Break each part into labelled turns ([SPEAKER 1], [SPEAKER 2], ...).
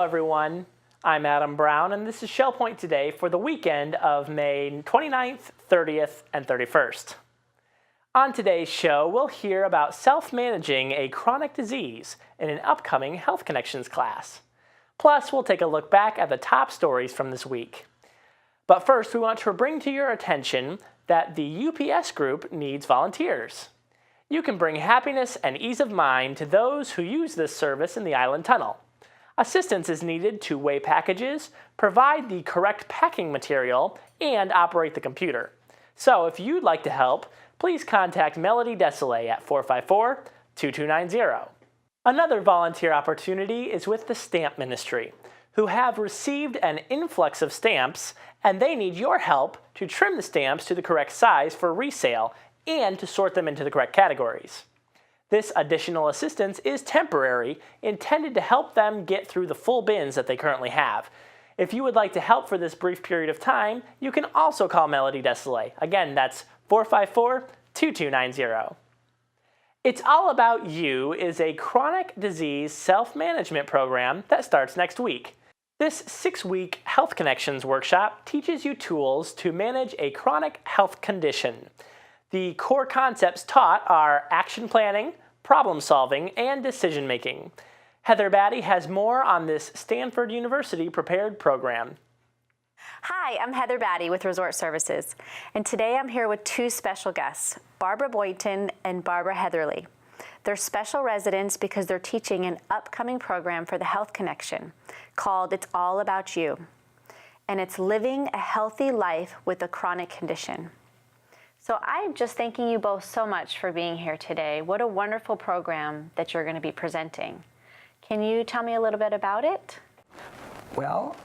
[SPEAKER 1] everyone. I'm Adam Brown, and this is Shell Point Today for the weekend of May 29th, 30th, and 31st. On today's show, we'll hear about self-managing a chronic disease in an upcoming Health Connections class. Plus, we'll take a look back at the top stories from this week. But first, we want to bring to your attention that the UPS group needs volunteers. You can bring happiness and ease of mind to those who use this service in the Island Tunnel. Assistance is needed to weigh packages, provide the correct packing material, and operate the computer. So if you'd like to help, please contact Melody Desolé at 454-2290. Another volunteer opportunity is with the Stamp Ministry, who have received an influx of stamps, and they need your help to trim the stamps to the correct size for resale and to sort them into the correct categories. This additional assistance is temporary, intended to help them get through the full bins that they currently have. If you would like to help for this brief period of time, you can also call Melody Desolé. Again, that's 454-2290. It's All About You is a chronic disease self-management program that starts next week. This 6-week Health Connections workshop teaches you tools to manage a chronic health condition. The core concepts taught are action planning, problem solving, and decision making. Heather Battey has more on this Stanford University prepared program.
[SPEAKER 2] Hi, I'm Heather Battey with Resort Services, and today I'm here with two special guests, Barbara Boynton and Barbara Heatherly. They're special residents because they're teaching an upcoming program for the Health Connection called It's All About You, and it's living a healthy life with a chronic condition. So I'm just thanking you both so much for being here today. What a wonderful program that you're going to be presenting. Can you tell me a little bit about it?
[SPEAKER 3] Well,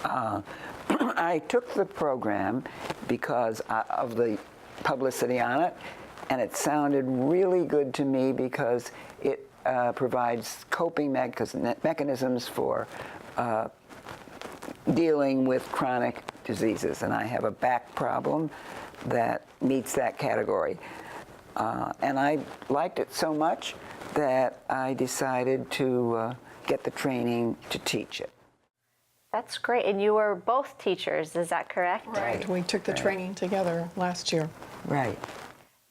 [SPEAKER 3] I took the program because of the publicity on it, and it sounded really good to me because it provides coping mechanisms for dealing with chronic diseases. And I have a back problem that meets that category. And I liked it so much that I decided to get the training to teach it.
[SPEAKER 2] That's great. And you were both teachers, is that correct?
[SPEAKER 4] Right. We took the training together last year.
[SPEAKER 3] Right.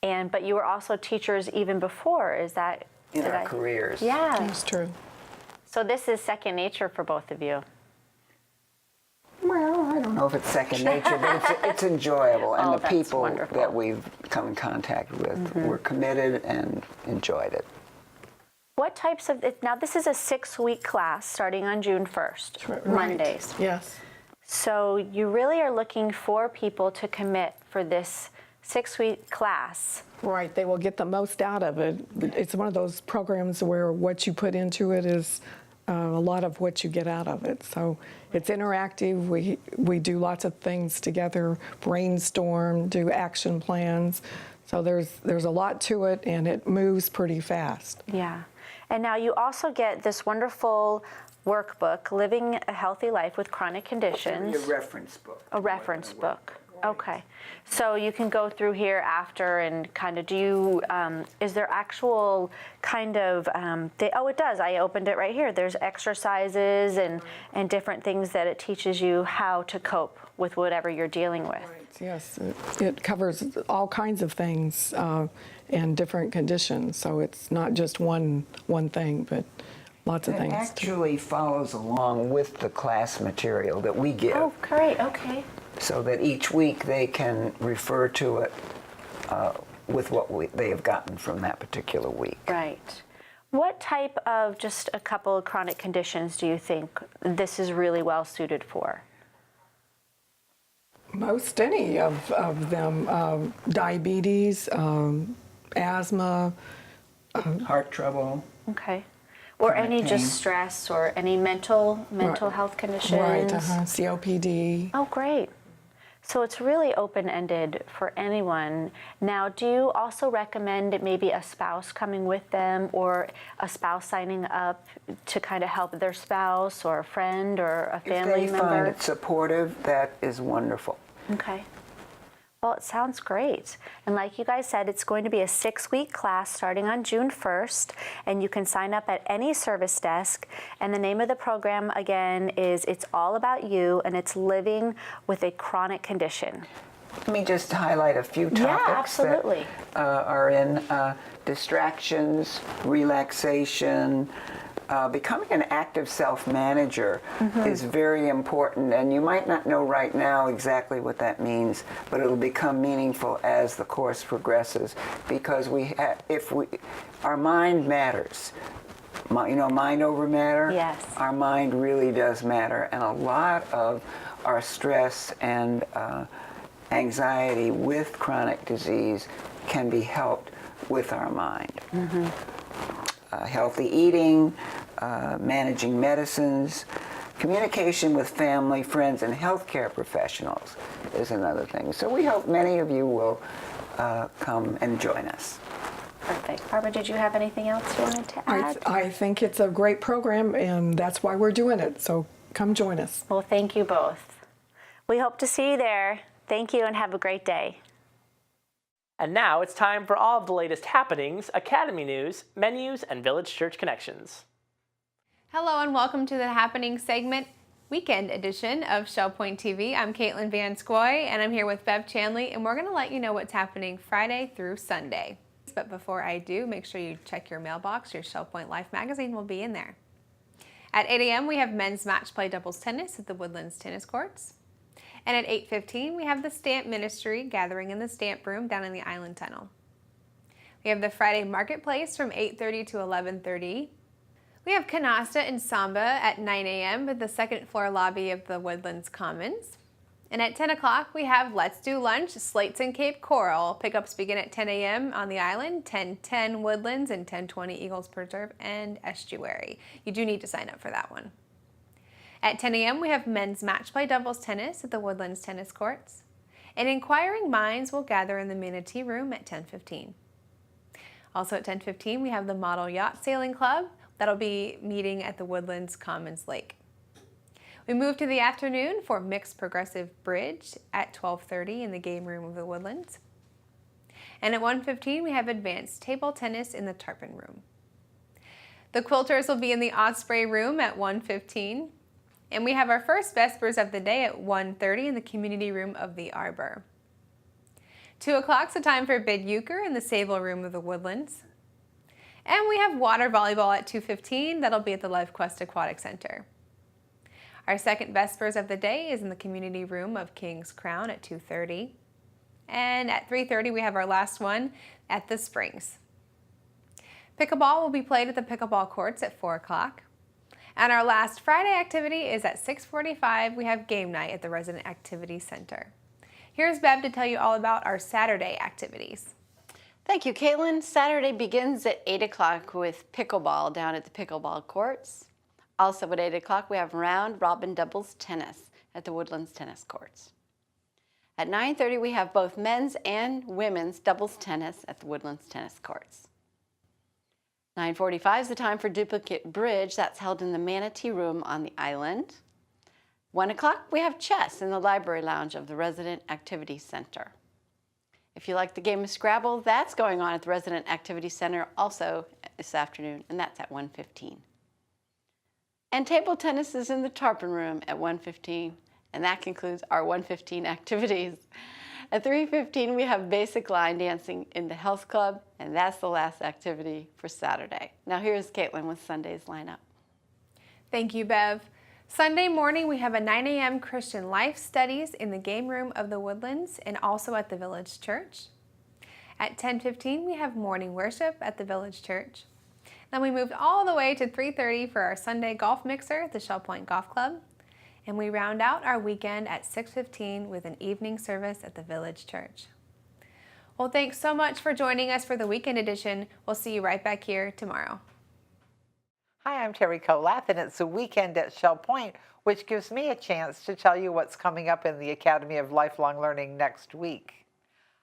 [SPEAKER 2] But you were also teachers even before, is that?
[SPEAKER 3] In our careers.
[SPEAKER 2] Yeah.
[SPEAKER 4] That's true.
[SPEAKER 2] So this is second nature for both of you.
[SPEAKER 3] Well, I don't know if it's second nature, but it's enjoyable. And the
[SPEAKER 2] that's
[SPEAKER 3] people
[SPEAKER 2] wonderful.
[SPEAKER 3] that we've come in contact with were committed and enjoyed it.
[SPEAKER 2] What types of, now this is a 6-week class starting on June 1st,
[SPEAKER 4] Right.
[SPEAKER 2] Mondays.
[SPEAKER 4] Yes.
[SPEAKER 2] So you really are looking for people to commit for this 6-week class.
[SPEAKER 4] Right. They will get the most out of it. It's one of those programs where what you put into it is a lot of what you get out of it. So it's interactive. We do lots of things together, brainstorm, do action plans. So there's a lot to it, and it moves pretty fast.
[SPEAKER 2] Yeah. And now you also get this wonderful workbook, Living a Healthy Life with Chronic Conditions.
[SPEAKER 3] A reference book.
[SPEAKER 2] A reference book. Okay. So you can go through here after and kind of is there actual kind of, it does. I opened it right here. There's exercises and different things that it teaches you how to cope with whatever you're dealing with.
[SPEAKER 4] Right. Yes. It covers all kinds of things and different conditions. So it's not just one thing, but lots of things.
[SPEAKER 3] It actually follows along with the class material that we give.
[SPEAKER 2] Oh, great. Okay.
[SPEAKER 3] So that each week they can refer to it with what they have gotten from that particular week.
[SPEAKER 2] Right. What type of, just a couple of chronic conditions do you think this is really well suited for?
[SPEAKER 4] Most any of them, diabetes, asthma.
[SPEAKER 3] Heart trouble.
[SPEAKER 2] Okay. Or
[SPEAKER 3] Chronic
[SPEAKER 2] any
[SPEAKER 3] pain.
[SPEAKER 2] just stress or any mental health conditions?
[SPEAKER 4] Right, COPD.
[SPEAKER 2] Oh, great. So it's really open-ended for anyone. Now, do you also recommend maybe a spouse coming with them or a spouse signing up to kind of help their spouse or a friend or a family member?
[SPEAKER 3] If they find it supportive, that is wonderful.
[SPEAKER 2] Okay. Well, it sounds great. And like you guys said, it's going to be a 6-week class starting on June 1st, and you can sign up at any service desk. And the name of the program, again, is It's All About You, and it's living with a chronic condition.
[SPEAKER 3] Let me just highlight a few topics that are in distractions, relaxation. Becoming an active self-manager is very important, and you might not know right now exactly what that means, but it'll become meaningful as the course progresses, because our mind matters. Mind over matter.
[SPEAKER 2] Yes.
[SPEAKER 3] Our mind really does matter, and a lot of our stress and anxiety with chronic disease can be helped with our mind. Healthy eating, managing medicines, communication with family, friends, and healthcare professionals is another thing. So we hope many of you will come and join us.
[SPEAKER 2] Perfect. Barbara, did you have anything else you wanted to add?
[SPEAKER 4] I think it's a great program, and that's why we're doing it. So come join us.
[SPEAKER 2] Well, thank you both. We hope to see you there. Thank you, and have a great day.
[SPEAKER 1] And now it's time for all of the latest happenings, Academy news, menus, and Village Church connections.
[SPEAKER 5] Hello and welcome to the Happening segment, weekend edition of ShellPoint TV. I'm Caitlin Van Scoy, and I'm here with Bev Chanley, and we're going to let you know what's happening Friday through Sunday. But before I do, make sure you check your mailbox. Your ShellPoint Life magazine will be in there. At 8 a.m., we have men's match play doubles tennis at the Woodlands Tennis Courts. And at 8:15, we have the Stamp Ministry gathering in the Stamp Room down in the Island Tunnel. We have the Friday Marketplace from 8:30 to 11:30. We have Canasta and Samba at 9 a.m. at the second floor lobby of the Woodlands Commons. And at 10 o'clock, we have Let's Do Lunch, Slates and Cape Coral. Pickups begin at 10 a.m. on the island, 10:10 Woodlands, and 10:20 Eagles Preserve and Estuary. You do need to sign up for that one. At 10 a.m., we have men's match play doubles tennis at the Woodlands Tennis Courts. And inquiring minds will gather in the Manatee Room at 10:15. Also at 10:15, we have the Model Yacht Sailing Club. That'll be meeting at the Woodlands Commons Lake. We move to the afternoon for Mixed Progressive Bridge at 12:30 in the Game Room of the Woodlands. And at 1:15, we have Advanced Table Tennis in the Tarpon Room. The Quilters will be in the Osprey Room at 1:15. And we have our first Vespers of the day at 1:30 in the Community Room of the Arbor. 2 o'clock's the time for Bid Euchre in the Sable Room of the Woodlands. And we have water volleyball at 2:15. That'll be at the Life Quest Aquatic Center. Our second Vespers of the day is in the Community Room of King's Crown at 2:30. And at 3:30, we have our last one at the Springs. Pickleball will be played at the pickleball courts at 4 o'clock. And our last Friday activity is at 6:45. We have game night at the Resident Activity Center. Here's Bev to tell you all about our Saturday activities.
[SPEAKER 6] Thank you, Caitlin. Saturday begins at 8 o'clock with pickleball down at the pickleball courts. Also at 8 o'clock, we have round robin doubles tennis at the Woodlands Tennis Courts. At 9:30, we have both men's and women's doubles tennis at the Woodlands Tennis Courts. 9:45 is the time for duplicate bridge. That's held in the Manatee Room on the island. 1 o'clock, we have chess in the library lounge of the Resident Activity Center. If you like the game of Scrabble, that's going on at the Resident Activity Center also this afternoon, and that's at 1:15. And table tennis is in the Tarpon Room at 1:15, and that concludes our 1:15 activities. At 3:15, we have basic line dancing in the Health Club, and that's the last activity for Saturday. Now here's Caitlin with Sunday's lineup.
[SPEAKER 5] Thank you, Bev. Sunday morning, we have a 9 a.m. Christian Life Studies in the Game Room of the Woodlands and also at the Village Church. At 10:15, we have morning worship at the Village Church. Then we moved all the way to 3:30 for our Sunday golf mixer at the ShellPoint Golf Club. And we round out our weekend at 6:15 with an evening service at the Village Church. Well, thanks so much for joining us for the weekend edition. We'll see you right back here tomorrow.
[SPEAKER 7] Hi, I'm Terry Kolath, and it's a weekend at ShellPoint, which gives me a chance to tell you what's coming up in the Academy of Lifelong Learning next week.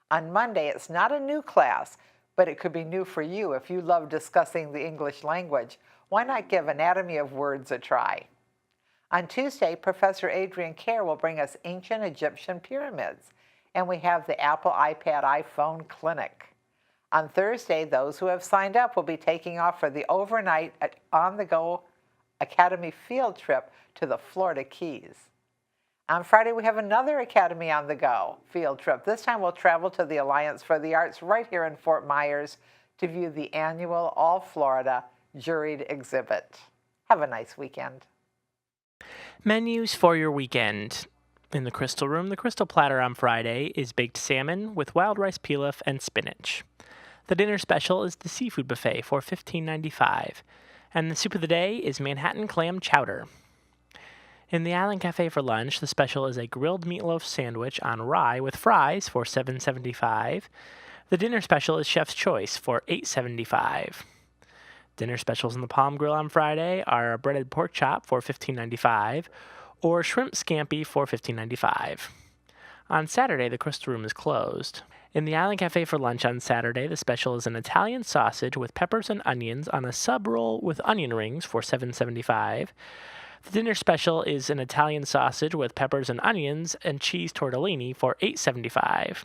[SPEAKER 7] On Monday, it's not a new class, but it could be new for you if you love discussing the English language. Why not give Anatomy of Words a try? On Tuesday, Professor Adrian Kerr will bring us ancient Egyptian pyramids. and we have the Apple iPad iPhone Clinic. On Thursday, those who have signed up will be taking off for the overnight on-the-go Academy field trip to the Florida Keys. On Friday, we have another Academy on the Go field trip. This time we'll travel to the Alliance for the Arts right here in Fort Myers to view the annual All Florida juried exhibit. Have a nice weekend.
[SPEAKER 1] Menus for your weekend. In the Crystal Room, the Crystal Platter on Friday is baked salmon with wild rice pilaf and spinach. The dinner special is the seafood buffet for $15.95, and the soup of the day is Manhattan clam chowder. In the Island Cafe for lunch, the special is a grilled meatloaf sandwich on rye with fries for $7.75. The dinner special is Chef's Choice for $8.75. Dinner specials in the Palm Grill on Friday are a breaded pork chop for $15.95 or shrimp scampi for $15.95. On Saturday, the Crystal Room is closed. In the Island Cafe for lunch on Saturday, the special is an Italian sausage with peppers and onions on a sub roll with onion rings for $7.75. The dinner special is an Italian sausage with peppers and onions and cheese tortellini for $8.75.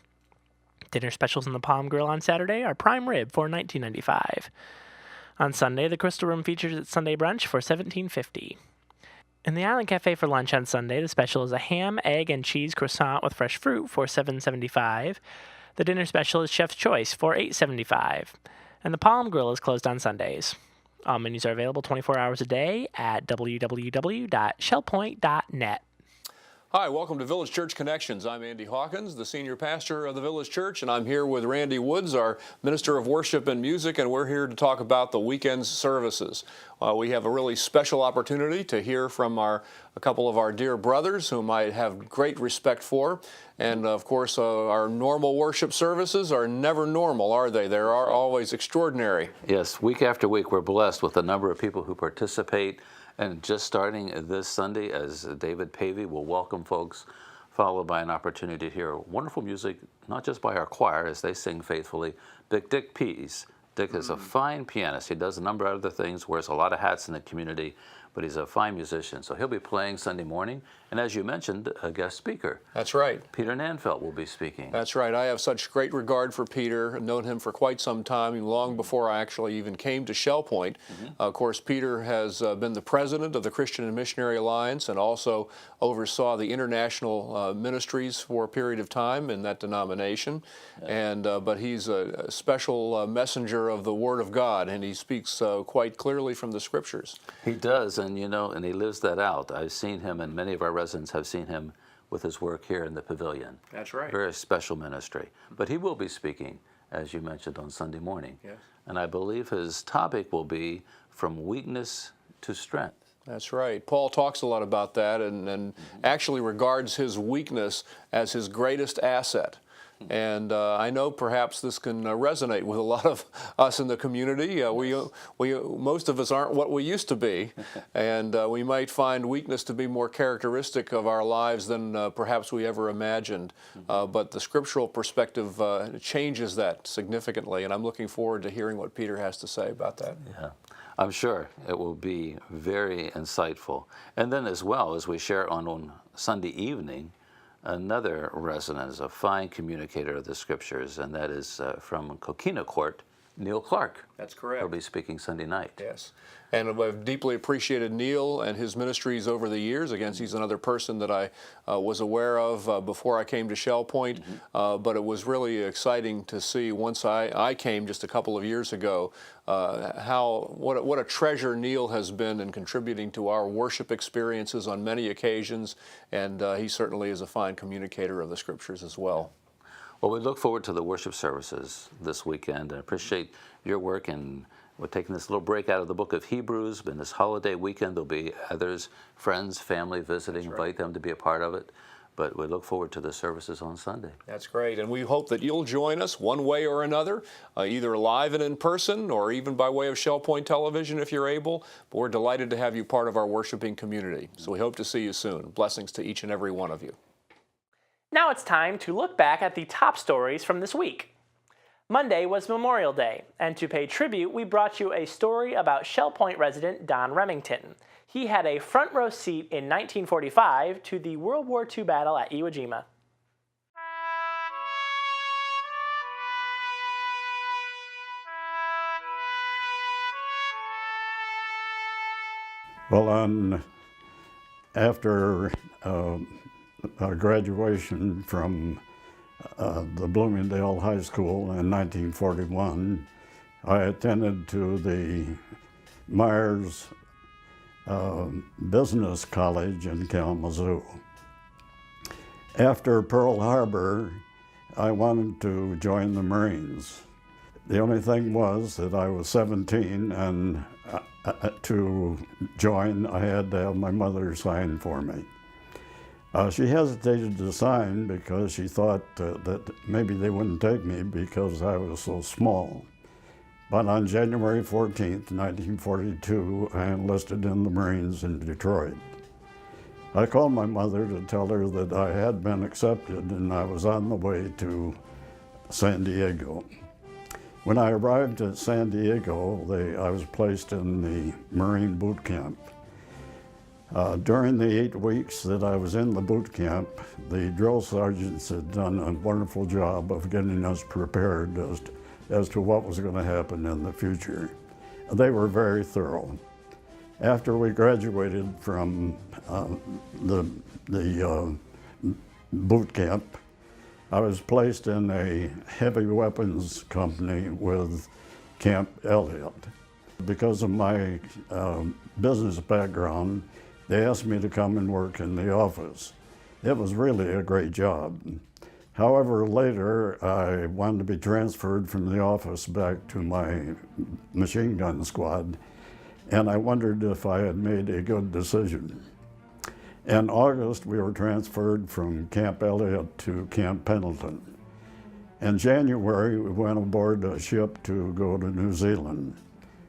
[SPEAKER 1] Dinner specials in the Palm Grill on Saturday are prime rib for $19.95. On Sunday, the Crystal Room features its Sunday brunch for $17.50. In the Island Cafe for lunch on Sunday, the special is a ham, egg, and cheese croissant with fresh fruit for $7.75. The dinner special is Chef's Choice for $8.75. And the Palm Grill is closed on Sundays. All menus are available 24 hours a day at www.shellpoint.net.
[SPEAKER 8] Hi, welcome to Village Church Connections. I'm Andy Hawkins, the senior pastor of the Village Church, and I'm here with Randy Woods, our minister of worship and music, and we're here to talk about the weekend services. We have a really special opportunity to hear from a couple of our dear brothers whom I have great respect for. And of course, our normal worship services are never normal, are they? They are always extraordinary.
[SPEAKER 9] Yes, week after week, we're blessed with the number of people who participate. And just starting this Sunday, as David Pavey will welcome folks, followed by an opportunity to hear wonderful music, not just by our choir as they sing faithfully, but Dick Pease. Dick is a fine pianist. He does a number of other things, wears a lot of hats in the community, but he's a fine musician. So he'll be playing Sunday morning. And as you mentioned, a guest speaker.
[SPEAKER 8] That's right.
[SPEAKER 9] Peter Nanfeld will be speaking.
[SPEAKER 8] That's right. I have such great regard for Peter. I've known him for quite some time, long before I actually even came to Shell Point. Of course, Peter has been the president of the Christian and Missionary Alliance and also oversaw the international ministries for a period of time in that denomination. And but he's a special messenger of the Word of God, and he speaks quite clearly from the Scriptures.
[SPEAKER 9] He does, and and he lives that out. I've seen him, and many of our residents have seen him with his work here in the pavilion.
[SPEAKER 8] That's right.
[SPEAKER 9] Very special ministry. But he will be speaking, as you mentioned, on Sunday morning.
[SPEAKER 8] Yes.
[SPEAKER 9] And I believe his topic will be From Weakness to Strength.
[SPEAKER 8] That's right. Paul talks a lot about that and actually regards his weakness as his greatest asset. And I know perhaps this can resonate with a lot of us in the community. We most of us aren't what we used to be, and we might find weakness to be more characteristic of our lives than perhaps we ever imagined. But the scriptural perspective changes that significantly, and I'm looking forward to hearing what Peter has to say about that.
[SPEAKER 9] Yeah. I'm sure it will be very insightful. And then as well, as we share on Sunday evening, another resident is a fine communicator of the Scriptures, and that is from Coquina Court, Neil Clark.
[SPEAKER 8] That's correct.
[SPEAKER 9] He'll be speaking Sunday night.
[SPEAKER 8] Yes. And I've deeply appreciated Neil and his ministries over the years. Again, he's another person that I was aware of before I came to Shell Point. But it was really exciting to see once I came just a couple of years ago what a treasure Neil has been in contributing to our worship experiences on many occasions. And he certainly is a fine communicator of the Scriptures as well.
[SPEAKER 9] Well, we look forward to the worship services this weekend and appreciate your work. And we're taking this little break out of the book of Hebrews. In this holiday weekend, there'll be others, friends, family visiting. Invite them to be a part of it. But we look forward to the services on Sunday.
[SPEAKER 8] That's great. And we hope that you'll join us one way or another, either live and in person or even by way of Shell Point Television if you're able. But we're delighted to have you part of our worshiping community. So we hope to see you soon. Blessings to each and every one of you.
[SPEAKER 1] Now it's time to look back at the top stories from this week. Monday was Memorial Day, and to pay tribute, we brought you a story about Shell Point resident Don Remington. He had a front row seat in 1945 to the World War II battle at Iwo Jima.
[SPEAKER 10] Well, after our graduation from the Bloomingdale High School in 1941, I attended to the Myers Business College in Kalamazoo. After Pearl Harbor, I wanted to join the Marines. The only thing was that I was 17, and to join, I had to have my mother sign for me. She hesitated to sign because she thought that maybe they wouldn't take me because I was so small. But on January 14th, 1942, I enlisted in the Marines in Detroit. I called my mother to tell her that I had been accepted and I was on the way to San Diego. When I arrived at San Diego, I was placed in the Marine boot camp. During the 8 weeks that I was in the boot camp, the drill sergeants had done a wonderful job of getting us prepared as to what was going to happen in the future. They were very thorough. After we graduated from the boot camp, I was placed in a heavy weapons company with Camp Elliott. Because of my business background, they asked me to come and work in the office. It was really a great job. However, later I wanted to be transferred from the office back to my machine gun squad, and I wondered if I had made a good decision. In August, we were transferred from Camp Elliott to Camp Pendleton. In January, we went aboard a ship to go to New Zealand.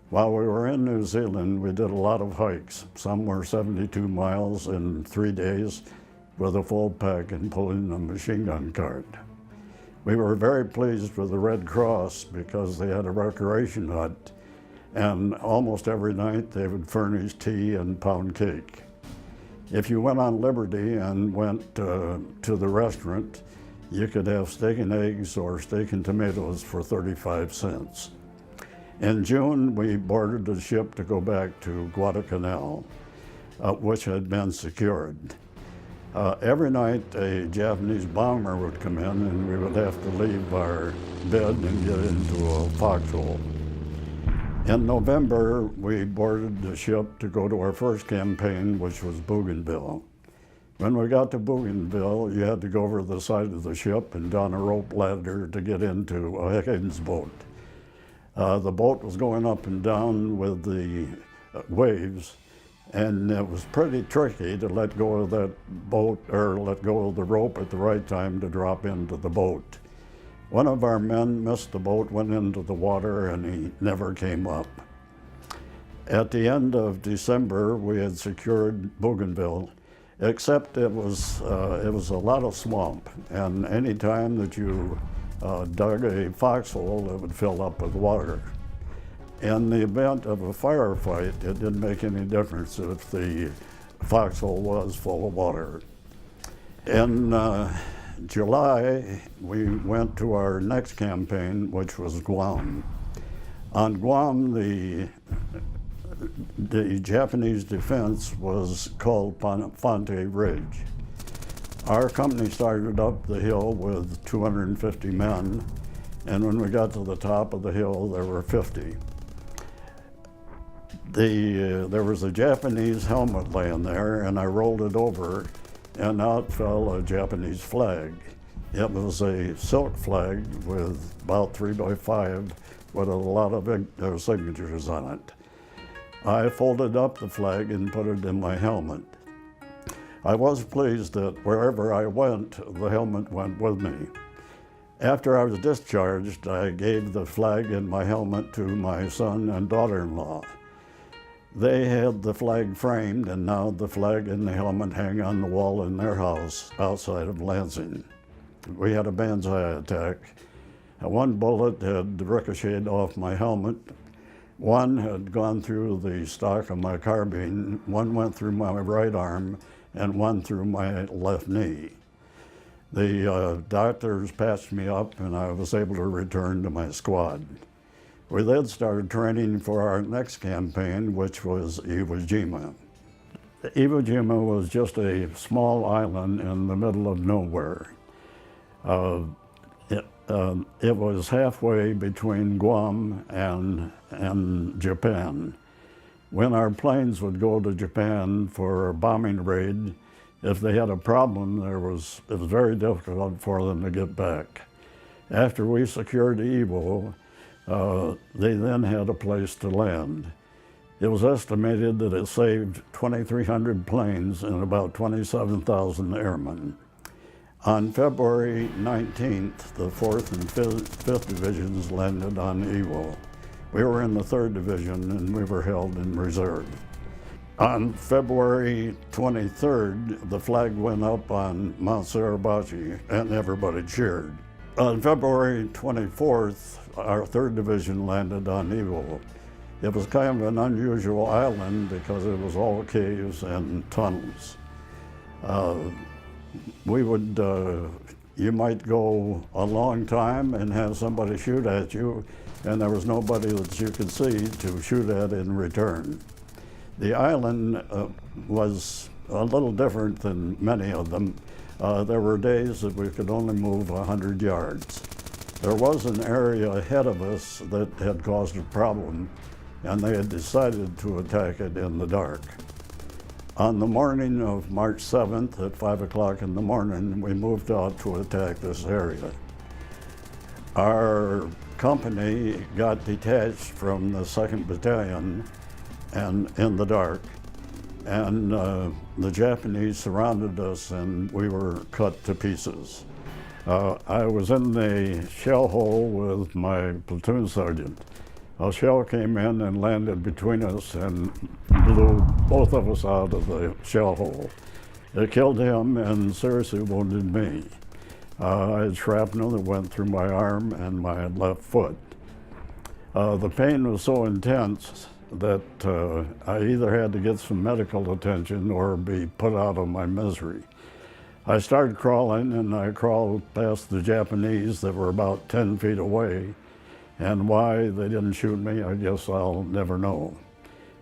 [SPEAKER 10] While we were in New Zealand, we did a lot of hikes. Some were 72 miles in 3 days with a full pack and pulling a machine gun cart. We were very pleased with the Red Cross because they had a recreation hut, and almost every night they would furnish tea and pound cake. If you went on Liberty and went to the restaurant, you could have steak and eggs or steak and tomatoes for 35 cents. In June, we boarded a ship to go back to Guadalcanal, which had been secured. Every night, a Japanese bomber would come in and we would have to leave our bed and get into a foxhole. In November, we boarded the ship to go to our first campaign, which was Bougainville. When we got to Bougainville, you had to go over the side of the ship and down a rope ladder to get into a Hawkins boat. The boat was going up and down with the waves, and it was pretty tricky to let go of that boat or let go of the rope at the right time to drop into the boat. One of our men missed the boat, went into the water, and he never came up. At the end of December, we had secured Bougainville, except it was a lot of swamp, and any time that you dug a foxhole, it would fill up with water. In the event of a firefight, it didn't make any difference if the foxhole was full of water. In July, we went to our next campaign, which was Guam. On Guam, the Japanese defense was called Fonte Ridge. Our company started up the hill with 250 men, and when we got to the top of the hill, there were 50. There was a Japanese helmet laying there, and I rolled it over, and out fell a Japanese flag. It was a silk flag with about 3 by 5 with a lot of signatures on it. I folded up the flag and put it in my helmet. I was pleased that wherever I went, the helmet went with me. After I was discharged, I gave the flag and my helmet to my son and daughter-in-law. They had the flag framed, and now the flag and the helmet hang on the wall in their house outside of Lansing. We had a banzai attack. One bullet had ricocheted off my helmet. One had gone through the stock of my carbine. One went through my right arm, and one through my left knee. The doctors patched me up, and I was able to return to my squad. We then started training for our next campaign, which was Iwo Jima. Iwo Jima was just a small island in the middle of nowhere. It was halfway between Guam and Japan. When our planes would go to Japan for a bombing raid, if they had a problem, it was very difficult for them to get back. After we secured Iwo, they then had a place to land. It was estimated that it saved 2,300 planes and about 27,000 airmen. On February 19th, the 4th and 5th Divisions landed on Iwo. We were in the 3rd Division and we were held in reserve. On February 23rd, the flag went up on Mount Suribachi and everybody cheered. On February 24th, our 3rd Division landed on Iwo. It was kind of an unusual island because it was all caves and tunnels. You might go a long time and have somebody shoot at you, and there was nobody that you could see to shoot at in return. The island was a little different than many of them. There were days that we could only move 100 yards. There was an area ahead of us that had caused a problem, and they had decided to attack it in the dark. On the morning of March 7th at 5 o'clock in the morning, we moved out to attack this area. Our company got detached from the 2nd Battalion and in the dark, and the Japanese surrounded us and we were cut to pieces. I was in the shell hole with my platoon sergeant. A shell came in and landed between us and blew both of us out of the shell hole. It killed him and seriously wounded me. I had shrapnel that went through my arm and my left foot. The pain was so intense that I either had to get some medical attention or be put out of my misery. I started crawling, and I crawled past the Japanese that were about 10 feet away. And why they didn't shoot me, I guess I'll never know.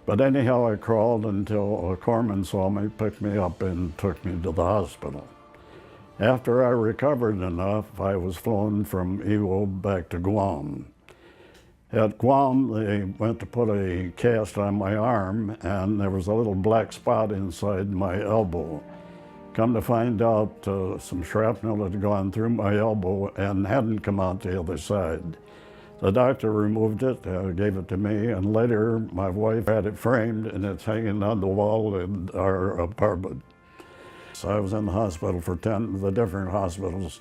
[SPEAKER 10] But anyhow, I crawled until a corpsman saw me, picked me up, and took me to the hospital. After I recovered enough, I was flown from Iwo back to Guam. At Guam, they went to put a cast on my arm, and there was a little black spot inside my elbow. Come to find out, some shrapnel had gone through my elbow and hadn't come out the other side. The doctor removed it, gave it to me, and later my wife had it framed and it's hanging on the wall in our apartment. So I was in the hospital for the different hospitals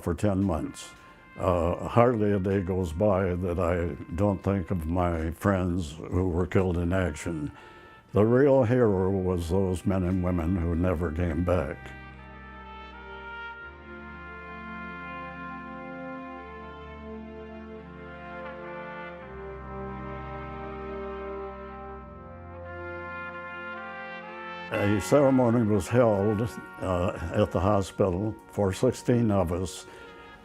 [SPEAKER 10] for 10 months. Hardly a day goes by that I don't think of my friends who were killed in action. The real hero was those men and women who never came back. A ceremony was held at the hospital for 16 of us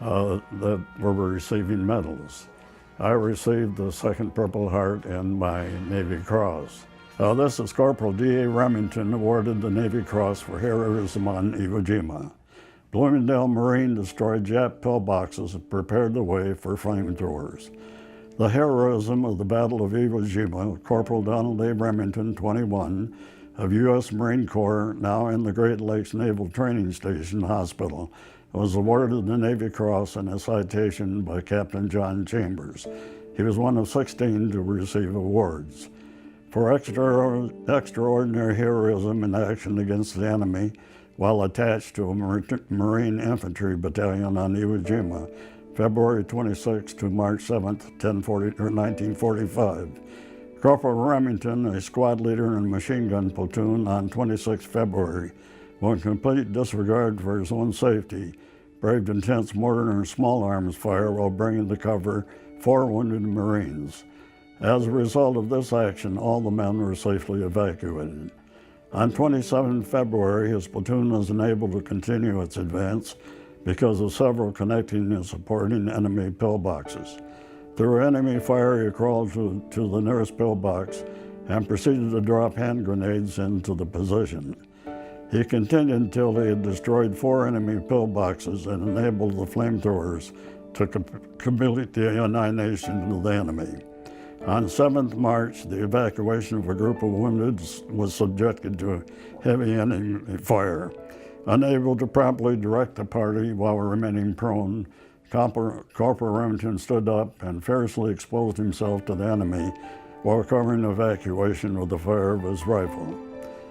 [SPEAKER 10] that were receiving medals. I received the 2nd Purple Heart and my Navy Cross. This is Corporal D.A. Remington awarded the Navy Cross for heroism on Iwo Jima. Bloomingdale Marine destroyed Jap pillboxes and prepared the way for flamethrowers. The heroism of the Battle of Iwo Jima, Corporal Donald A. Remington, 21, of U.S. Marine Corps, now in the Great Lakes Naval Training Station Hospital, was awarded the Navy Cross and a citation by Captain John Chambers. He was one of 16 to receive awards. For extraordinary heroism in action against the enemy while attached to a Marine Infantry Battalion on Iwo Jima, February 26 to March 7, 1945. Corporal Remington, a squad leader in a machine gun platoon on 26 February, in complete disregard for his own safety, braved intense mortar and small arms fire while bringing to cover 4 wounded Marines. As a result of this action, all the men were safely evacuated. On 27 February, his platoon was unable to continue its advance because of several connecting and supporting enemy pillboxes. Through enemy fire, he crawled to the nearest pillbox and proceeded to drop hand grenades into the position. He continued until he had destroyed 4 enemy pillboxes and enabled the flamethrowers to complete the annihilation of the enemy. On 7th March, the evacuation of a group of wounded was subjected to heavy enemy fire. Unable to properly direct the party while remaining prone, Corporal Remington stood up and fiercely exposed himself to the enemy while covering evacuation with the fire of his rifle.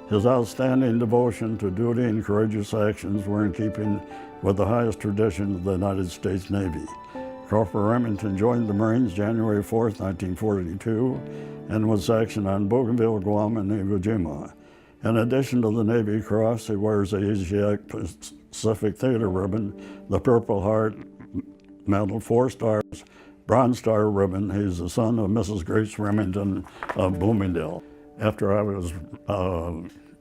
[SPEAKER 10] His outstanding devotion to duty and courageous actions were in keeping with the highest traditions of the United States Navy. Corporal Remington joined the Marines January 4, 1942, and was sectioned on Bougainville, Guam, and Iwo Jima. In addition to the Navy Cross, he wears the Asiatic Pacific Theater Ribbon, the Purple Heart Medal, 4 stars, Bronze Star Ribbon. He's the son of Mrs. Grace Remington of Bloomingdale. After I was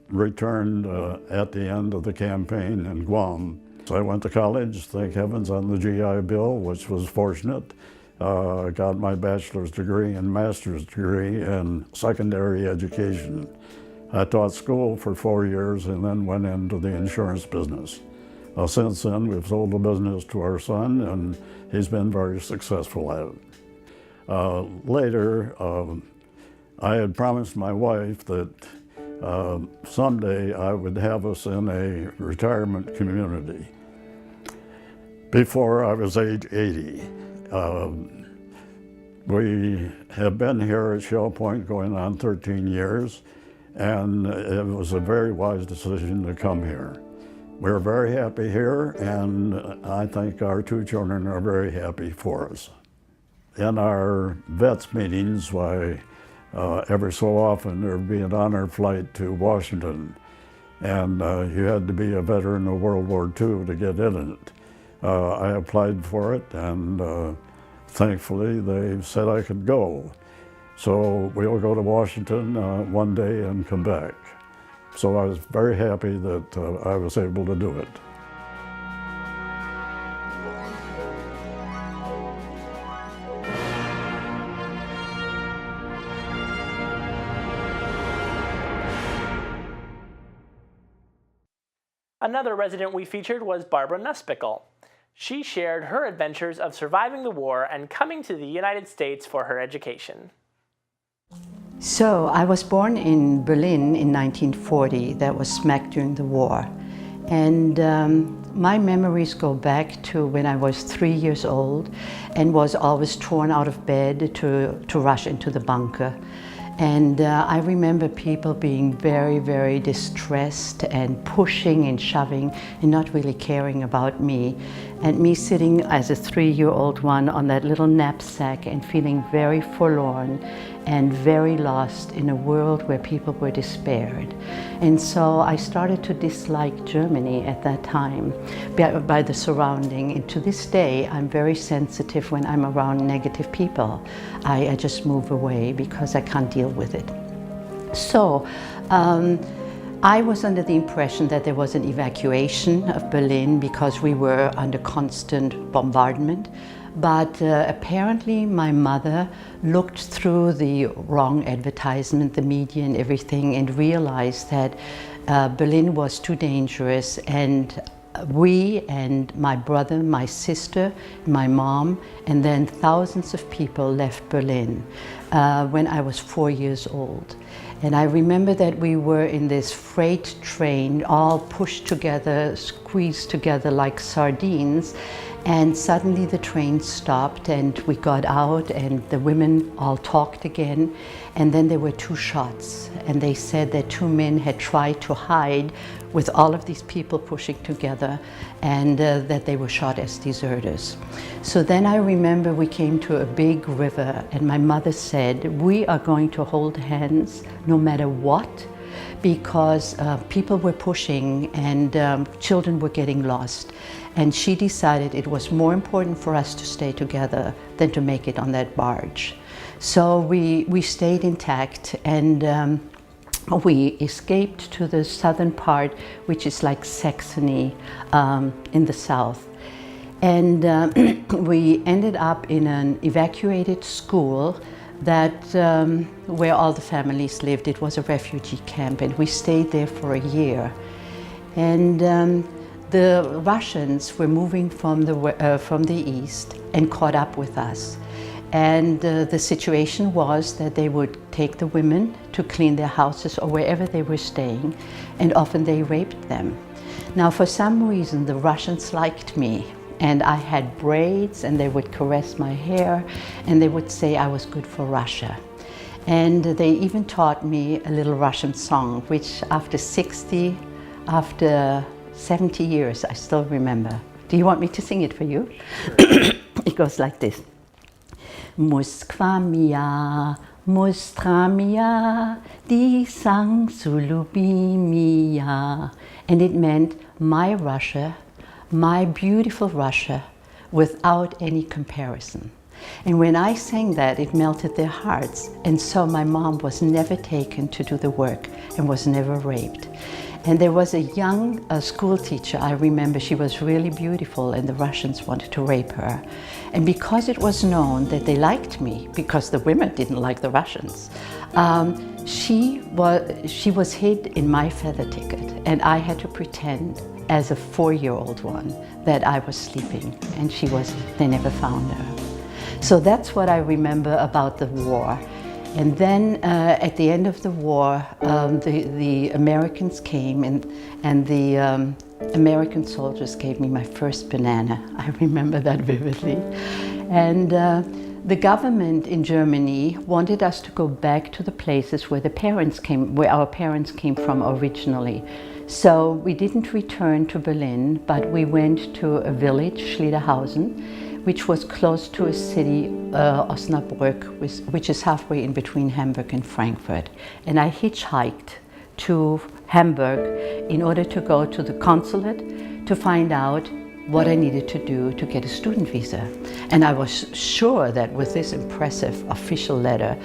[SPEAKER 10] returned at the end of the campaign in Guam, so I went to college, thank heavens, on the GI Bill, which was fortunate. I got my bachelor's degree and master's degree in secondary education. I taught school for 4 years and then went into the insurance business. Since then, we've sold the business to our son, and he's been very successful at it. Later, I had promised my wife that someday I would have us in a retirement community. Before I was age 80, we have been here at Shell Point going on 13 years, and it was a very wise decision to come here. We're very happy here, and I think our 2 children are very happy for us. In our vets meetings, every so often there would be an honor flight to Washington, and you had to be a veteran of World War II to get in it. I applied for it, and thankfully they said I could go. So we'll go to Washington one day and come back. So I was very happy that I was able to do it.
[SPEAKER 1] Another resident we featured was Barbara Nussbickle. She shared her adventures of surviving the war and coming to the United States for her education.
[SPEAKER 11] So I was born in Berlin in 1940. That was smack during the war. And my memories go back to when I was 3 years old and was always torn out of bed to rush into the bunker. And I remember people being very, very distressed and pushing and shoving and not really caring about me. And me sitting as a 3-year-old one on that little knapsack and feeling very forlorn and very lost in a world where people were despaired. And so I started to dislike Germany at that time by the surrounding. And to this day, I'm very sensitive when I'm around negative people. I just move away because I can't deal with it. So I was under the impression that there was an evacuation of Berlin because we were under constant bombardment. But apparently my mother looked through the wrong advertisement, the media and everything, and realized that Berlin was too dangerous, and we and my brother, my sister, my mom, and then thousands of people left Berlin when I was 4 years old. And I remember that we were in this freight train, all pushed together, squeezed together like sardines. And suddenly the train stopped and we got out and the women all talked again. And then there were 2 shots. And they said that 2 men had tried to hide with all of these people pushing together, and that they were shot as deserters. So then I remember we came to a big river and my mother said, we are going to hold hands no matter what, because people were pushing and children were getting lost. And she decided it was more important for us to stay together than to make it on that barge. So we stayed intact, and we escaped to the southern part, which is like Saxony in the south. And we ended up in an evacuated school that where all the families lived. It was a refugee camp, and we stayed there for a year. And the Russians were moving from the east and caught up with us. And the situation was that they would take the women to clean their houses or wherever they were staying, and often they raped them. Now, for some reason, the Russians liked me, and I had braids, and they would caress my hair, and they would say I was good for Russia. And they even taught me a little Russian song, which after 70 years, I still remember. Do you want me to sing it for you? It goes like this. Moskva mia, Mostra mia, di sang sulubi mia. And it meant my Russia, my beautiful Russia, without any comparison. And when I sang that, it melted their hearts. And so my mom was never taken to do the work and was never raped. And there was a young school teacher, I remember, she was really beautiful, and the Russians wanted to rape her. And because it was known that they liked me, because the women didn't like the Russians, she was hid in my feather ticket, and I had to pretend as a 4-year-old one that I was sleeping, and they never found her. So that's what I remember about the war. And then at the end of the war, the Americans came, and the American soldiers gave me my first banana. I remember that vividly. And the government in Germany wanted us to go back to the places where our parents came from originally. So we didn't return to Berlin, but we went to a village, Schlederhausen, which was close to a city, Osnabrück, which is halfway in between Hamburg and Frankfurt. And I hitchhiked to Hamburg in order to go to the consulate to find out what I needed to do to get a student visa. And I was sure that with this impressive official letter,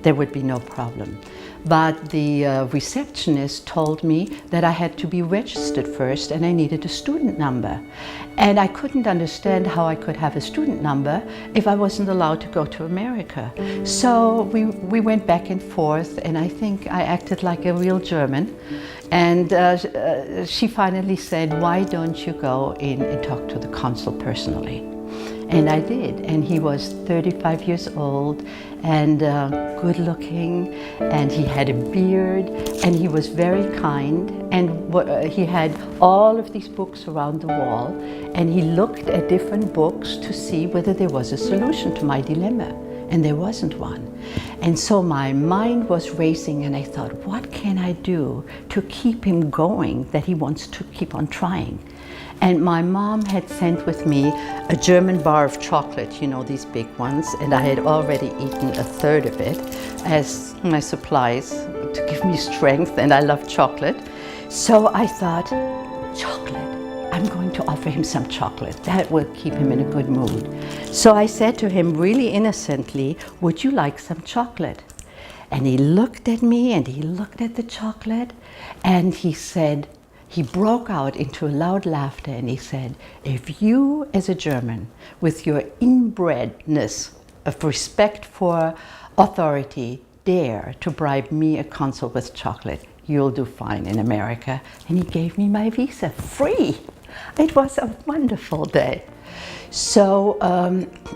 [SPEAKER 11] there would be no problem. But the receptionist told me that I had to be registered first and I needed a student number. And I couldn't understand how I could have a student number if I wasn't allowed to go to America. So we went back and forth, and I think I acted like a real German. And she finally said, "Why don't you go in and talk to the consul personally?" And I did, and he was 35 years old and good looking, and he had a beard, and he was very kind, and he had all of these books around the wall, and he looked at different books to see whether there was a solution to my dilemma, and there wasn't one. And so my mind was racing, and I thought, what can I do to keep him going, that he wants to keep on trying? And my mom had sent with me a German bar of chocolate, you know, these big ones, and I had already eaten a third of it as my supplies to give me strength, and I love chocolate. So I thought, chocolate, I'm going to offer him some chocolate. That will keep him in a good mood. So I said to him really innocently, would you like some chocolate? And he looked at me and he looked at the chocolate, and he said, he broke out into a loud laughter, and he said, if you as a German, with your inbredness of respect for authority, dare to bribe me, a consul, with chocolate, you'll do fine in America. And he gave me my visa free. It was a wonderful day. So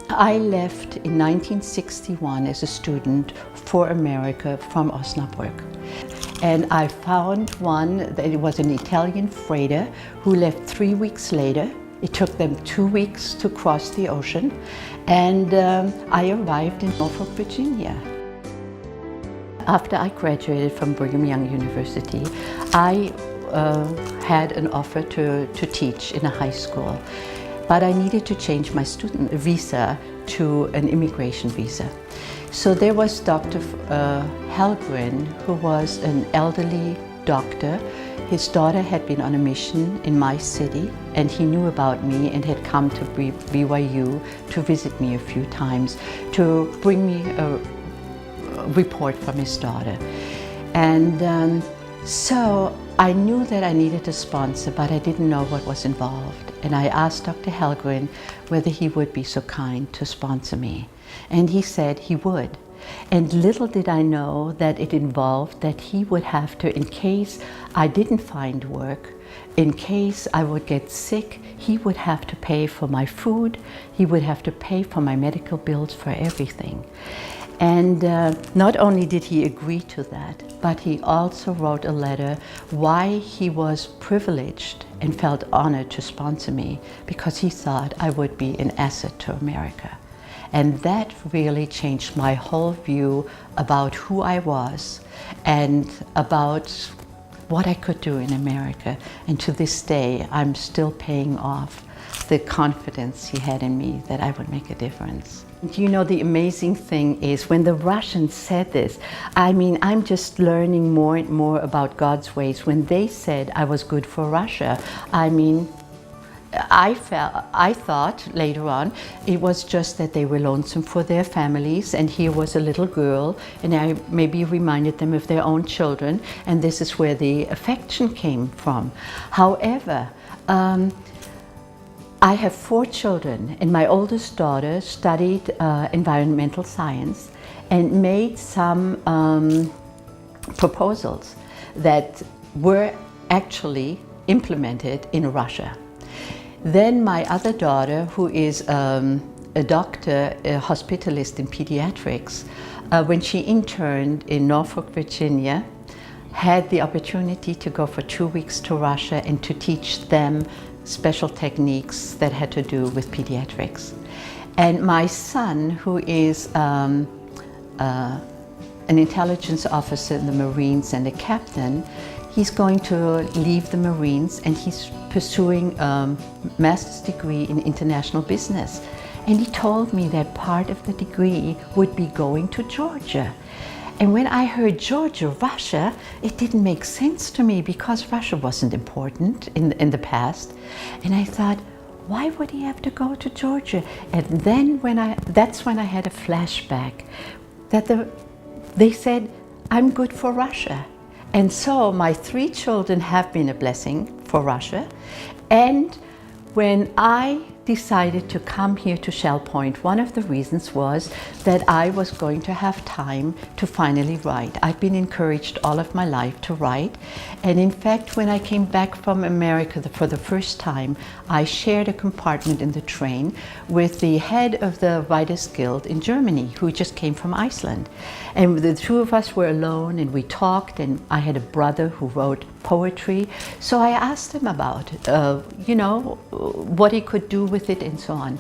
[SPEAKER 11] I left in 1961 as a student for America from Osnabrück. And I found one, that it was an Italian freighter who left 3 weeks later. It took them 2 weeks to cross the ocean. And I arrived in Norfolk, Virginia. After I graduated from Brigham Young University, I had an offer to teach in a high school. But I needed to change my student visa to an immigration visa. So there was Dr. Helgren, who was an elderly doctor. His daughter had been on a mission in my city, and he knew about me and had come to BYU to visit me a few times to bring me a report from his daughter. And so I knew that I needed a sponsor, but I didn't know what was involved. And I asked Dr. Helgren whether he would be so kind to sponsor me. And he said he would. And little did I know that it involved that he would have to, in case I didn't find work, in case I would get sick, he would have to pay for my food, he would have to pay for my medical bills, for everything. And not only did he agree to that, but he also wrote a letter why he was privileged and felt honored to sponsor me, because he thought I would be an asset to America. And that really changed my whole view about who I was and about what I could do in America. And to this day, I'm still paying off the confidence he had in me that I would make a difference. You know, the amazing thing is when the Russians said this, I mean, I'm just learning more and more about God's ways. When they said I was good for Russia, I mean, I thought later on it was just that they were lonesome for their families, and here was a little girl, and I maybe reminded them of their own children, and this is where the affection came from. However, I have 4 children, and my oldest daughter studied environmental science and made some proposals that were actually implemented in Russia. Then my other daughter, who is a doctor, a hospitalist in pediatrics, when she interned in Norfolk, Virginia, had the opportunity to go for 2 weeks to Russia and to teach them special techniques that had to do with pediatrics. And my son, who is an intelligence officer in the Marines and a captain, he's going to leave the Marines and he's pursuing a master's degree in international business. And he told me that part of the degree would be going to Georgia. And when I heard Georgia, Russia, it didn't make sense to me because Russia wasn't important in the past. And I thought, why would he have to go to Georgia? And then that's when I had a flashback that they said, I'm good for Russia. And so my 3 children have been a blessing for Russia. And when I decided to come here to Shell Point, one of the reasons was that I was going to have time to finally write. I've been encouraged all of my life to write. And in fact, when I came back from America for the first time, I shared a compartment in the train with the head of the Writers Guild in Germany, who just came from Iceland. And the 2 of us were alone and we talked, and I had a brother who wrote poetry. So I asked him about, you know, what he could do with it and so on.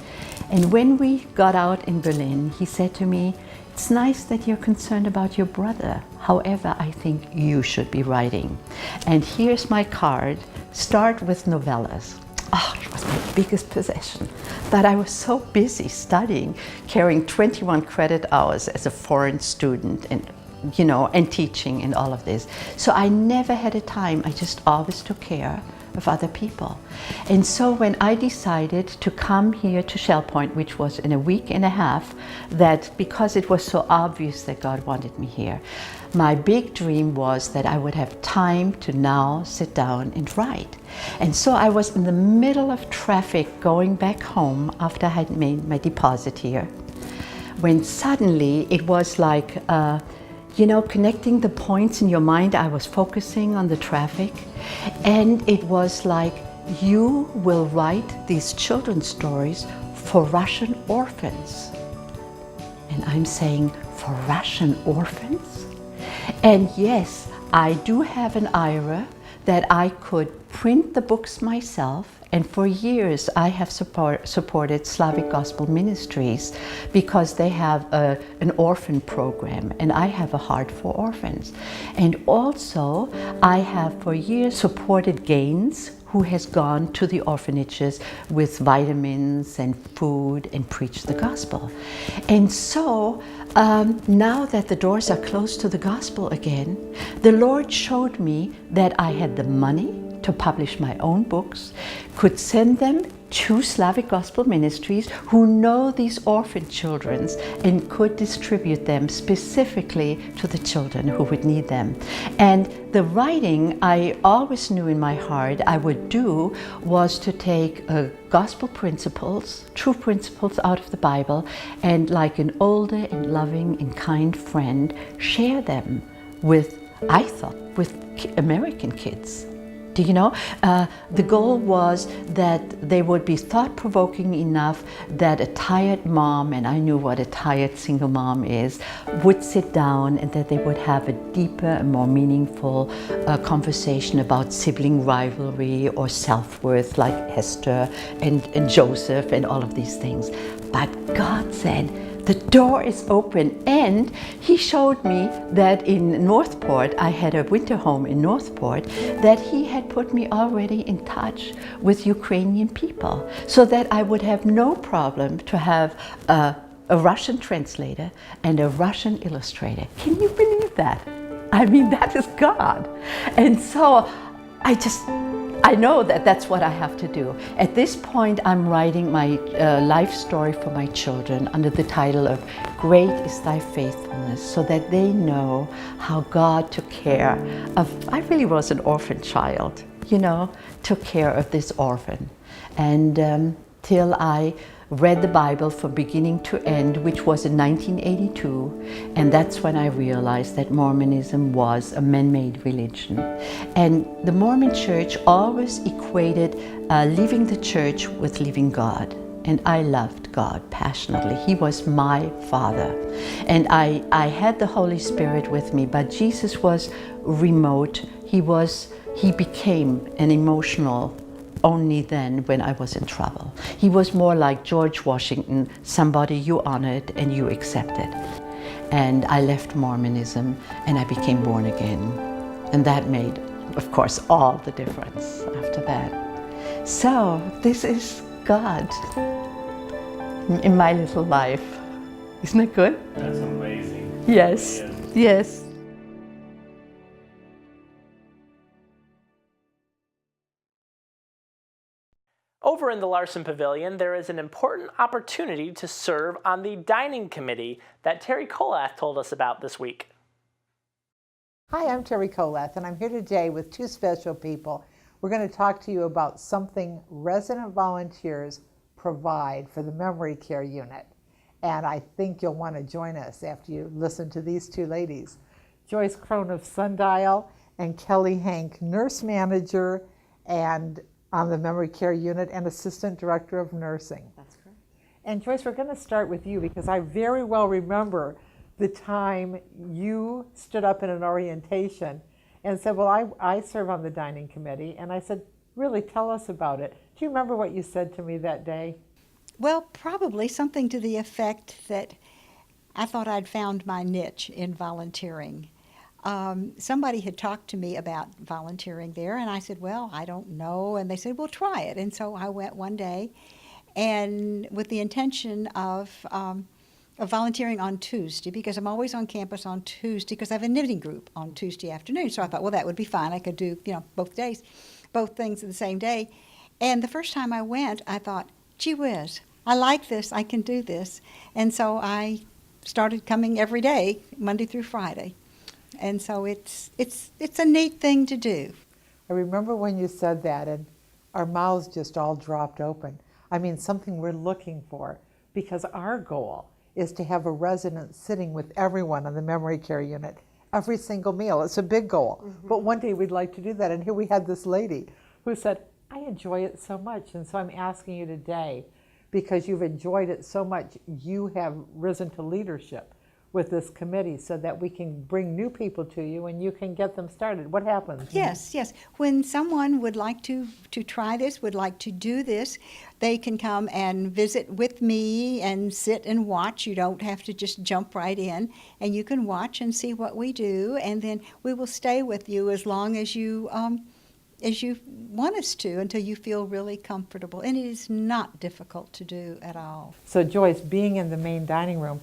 [SPEAKER 11] And when we got out in Berlin, he said to me, it's nice that you're concerned about your brother. However, I think you should be writing. And here's my card. Start with novellas. Oh, it was my biggest possession. But I was so busy studying, carrying 21 credit hours as a foreign student and you know, and teaching and all of this. So I never had a time, I just always took care of other people. And so when I decided to come here to Shell Point, which was in a week and a half, that because it was so obvious that God wanted me here, my big dream was that I would have time to now sit down and write. And so I was in the middle of traffic going back home after I had made my deposit here, when suddenly it was like, you know, connecting the points in your mind. I was focusing on the traffic, and it was like, you will write these children's stories for Russian orphans. And I'm saying, for Russian orphans? And yes, I do have an IRA that I could print the books myself. And for years, I have supported Slavic Gospel Ministries because they have an orphan program, and I have a heart for orphans. And also, I have for years supported Gaines, who has gone to the orphanages with vitamins and food and preached the gospel. And so, now that the doors are closed to the gospel again, the Lord showed me that I had the money to publish my own books, could send them 2 Slavic gospel ministries who know these orphan children and could distribute them specifically to the children who would need them. And the writing I always knew in my heart I would do was to take gospel principles, true principles out of the Bible, and like an older and loving and kind friend, share them with, I thought, with American kids. Do you know? The goal was that they would be thought-provoking enough that a tired mom, and I knew what a tired single mom is, would sit down and that they would have a deeper and more meaningful conversation about sibling rivalry or self-worth like Esther and Joseph and all of these things. But God said, the door is open, and He showed me that in Northport, I had a winter home in Northport, that He had put me already in touch with Ukrainian people so that I would have no problem to have a Russian translator and a Russian illustrator. Can you believe that? I mean, that is God. And so I know that that's what I have to do. At this point, I'm writing my life story for my children under the title of Great is Thy Faithfulness, so that they know how God took care of, I really was an orphan child, you know, took care of this orphan. And till I read the Bible from beginning to end, which was in 1982, and that's when I realized that Mormonism was a man-made religion. And the Mormon Church always equated leaving the church with leaving God. And I loved God passionately. He was my Father. And I had the Holy Spirit with me, but Jesus was remote. He became an emotional only then when I was in trouble. He was more like George Washington, somebody you honored and you accepted. And I left Mormonism and I became born again. And that made, of course, all the difference after that. So this is God in my little life. Isn't it good?
[SPEAKER 1] That's amazing.
[SPEAKER 11] Yes, yes.
[SPEAKER 1] Over in the Larson Pavilion, there is an important opportunity to serve on the dining committee that Terry Kolath told us about this week.
[SPEAKER 7] Hi, I'm Terry Kolath, and I'm here today with 2 special people. We're going to talk to you about something resident volunteers provide for the memory care unit. And I think you'll want to join us after you listen to these 2 ladies. Joyce Crone of Sundial and Kelly Hank, nurse manager and on the memory care unit and assistant director of nursing.
[SPEAKER 6] That's correct.
[SPEAKER 7] And Joyce, we're going to start with you because I very well remember the time you stood up in an orientation and said, well, I serve on the dining committee. And I said, really, tell us about it. Do you remember what you said to me that day?
[SPEAKER 12] Well, probably something to the effect that I thought I'd found my niche in volunteering. Somebody had talked to me about volunteering there, and I said, well, I don't know. And they said, well, try it. And so I went one day, and with the intention of volunteering on Tuesday, because I'm always on campus on Tuesday, because I have a knitting group on Tuesday afternoon. So I thought, well, that would be fine. I could do, both days, both things the same day. And the first time I went, I thought, gee whiz, I like this. I can do this. And so I started coming every day, Monday through Friday. And so it's a neat thing to do.
[SPEAKER 7] I remember when you said that and our mouths just all dropped open. I mean, something we're looking for, because our goal is to have a resident sitting with everyone on the memory care unit every single meal. It's a big goal, but one day we'd like to do that. And here we had this lady who said, I enjoy it so much. And so I'm asking you today, because you've enjoyed it so much, you have risen to leadership with this committee so that we can bring new people to you and you can get them started. What happens?
[SPEAKER 12] Yes. When someone would like to try this, would like to do this, they can come and visit with me and sit and watch. You don't have to just jump right in, and you can watch and see what we do, and then we will stay with you as long as you want us to, until you feel really comfortable. And it is not difficult to do at all.
[SPEAKER 7] So Joyce, being in the main dining room,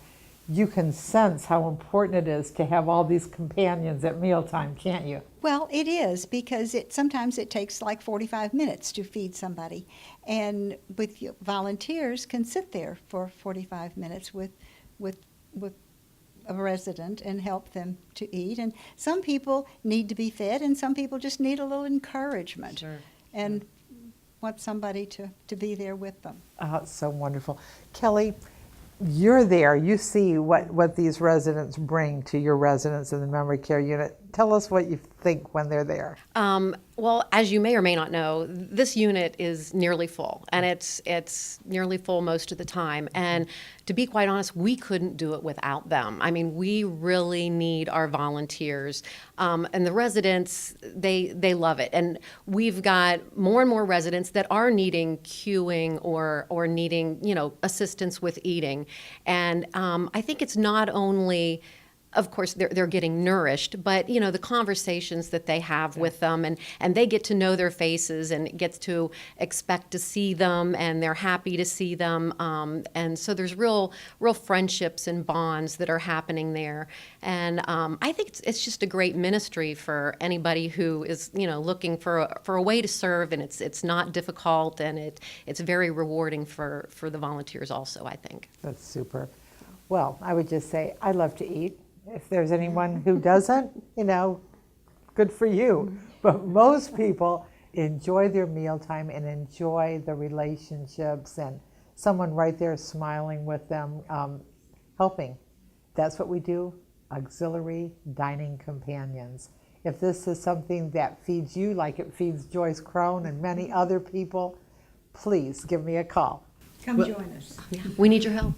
[SPEAKER 7] you can sense how important it is to have all these companions at mealtime, can't you?
[SPEAKER 12] Well, it is, because sometimes it takes like 45 minutes to feed somebody, and volunteers can sit there for 45 minutes with a resident and help them to eat. And some people need to be fed, and some people just need a little encouragement, and want somebody to be there with them.
[SPEAKER 7] Oh, it's so wonderful. Kelly, you're there. You see what these residents bring to your residents in the memory care unit. Tell us what you think when they're there.
[SPEAKER 13] Well, as you may or may not know, this unit is nearly full, and it's nearly full most of the time. And to be quite honest, we couldn't do it without them. I mean, we really need our volunteers, and the residents, they love it. And we've got more and more residents that are needing queuing or needing, assistance with eating. And I think it's not only, of course, they're getting nourished, but the conversations that they have with them, and they get to know their faces and gets to expect to see them, and they're happy to see them, and so there's real friendships and bonds that are happening there. And I think it's just a great ministry for anybody who is looking for a way to serve, and it's not difficult, and it's very rewarding for the volunteers also, I think.
[SPEAKER 7] That's super. Well, I would just say I love to eat. If there's anyone who doesn't, good for you. But most people enjoy their mealtime and enjoy the relationships and someone right there smiling with them, helping. That's what we do, auxiliary dining companions. If this is something that feeds you like it feeds Joyce Crone and many other people, please give me a call.
[SPEAKER 12] Come join us.
[SPEAKER 13] We need your help.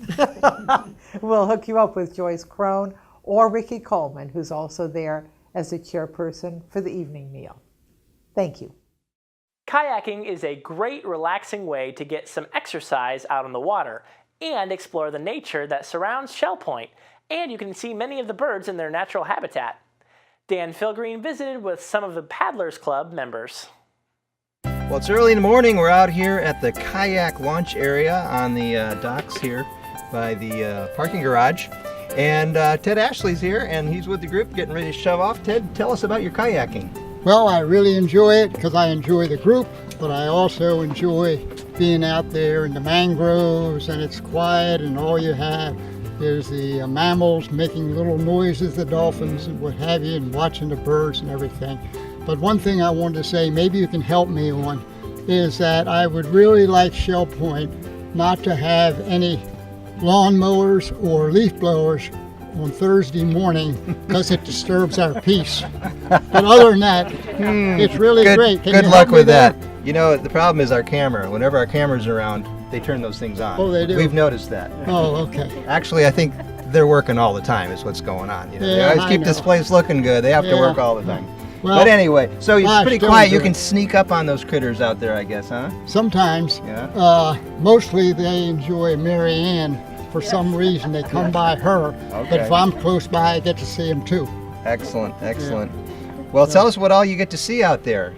[SPEAKER 7] We'll hook you up with Joyce Crone or Ricky Coleman, who's also there as a chairperson for the evening meal. Thank you.
[SPEAKER 1] Kayaking is a great relaxing way to get some exercise out on the water and explore the nature that surrounds Shell Point, and you can see many of the birds in their natural habitat. Dan Philgreen visited with some of the Paddlers Club members.
[SPEAKER 14] Well, it's early in the morning. We're out here at the kayak launch area on the docks here by the parking garage. And Ted Ashley's here, and he's with the group getting ready to shove off. Ted, tell us about your kayaking.
[SPEAKER 15] Well, I really enjoy it because I enjoy the group, but I also enjoy being out there in the mangroves, and it's quiet, and all you have is the mammals making little noises, the dolphins and what have you, and watching the birds and everything. But one thing I wanted to say, maybe you can help me on, is that I would really like Shell Point not to have any lawnmowers or leaf blowers on Thursday morning because it disturbs our peace. But other than that, it's really great.
[SPEAKER 14] Good luck with that. The problem is our camera. Whenever our camera's around, they turn those things on.
[SPEAKER 15] Oh, they do?
[SPEAKER 14] We've noticed that.
[SPEAKER 15] Oh, okay.
[SPEAKER 14] Actually, I think they're working all the time is what's going on. They
[SPEAKER 15] Yeah,
[SPEAKER 14] always keep this place looking good. They have to work all the time.
[SPEAKER 15] Well,
[SPEAKER 14] but anyway, so it's pretty quiet. You
[SPEAKER 15] good.
[SPEAKER 14] can sneak up on those critters out there, I guess, huh?
[SPEAKER 15] Sometimes.
[SPEAKER 14] Yeah.
[SPEAKER 15] Mostly they enjoy Mary Ann. For some reason, they come by her.
[SPEAKER 14] Okay.
[SPEAKER 15] But if I'm close by, I get to see them too.
[SPEAKER 14] Excellent, excellent. Yeah. Well, tell us what all you get to see out there.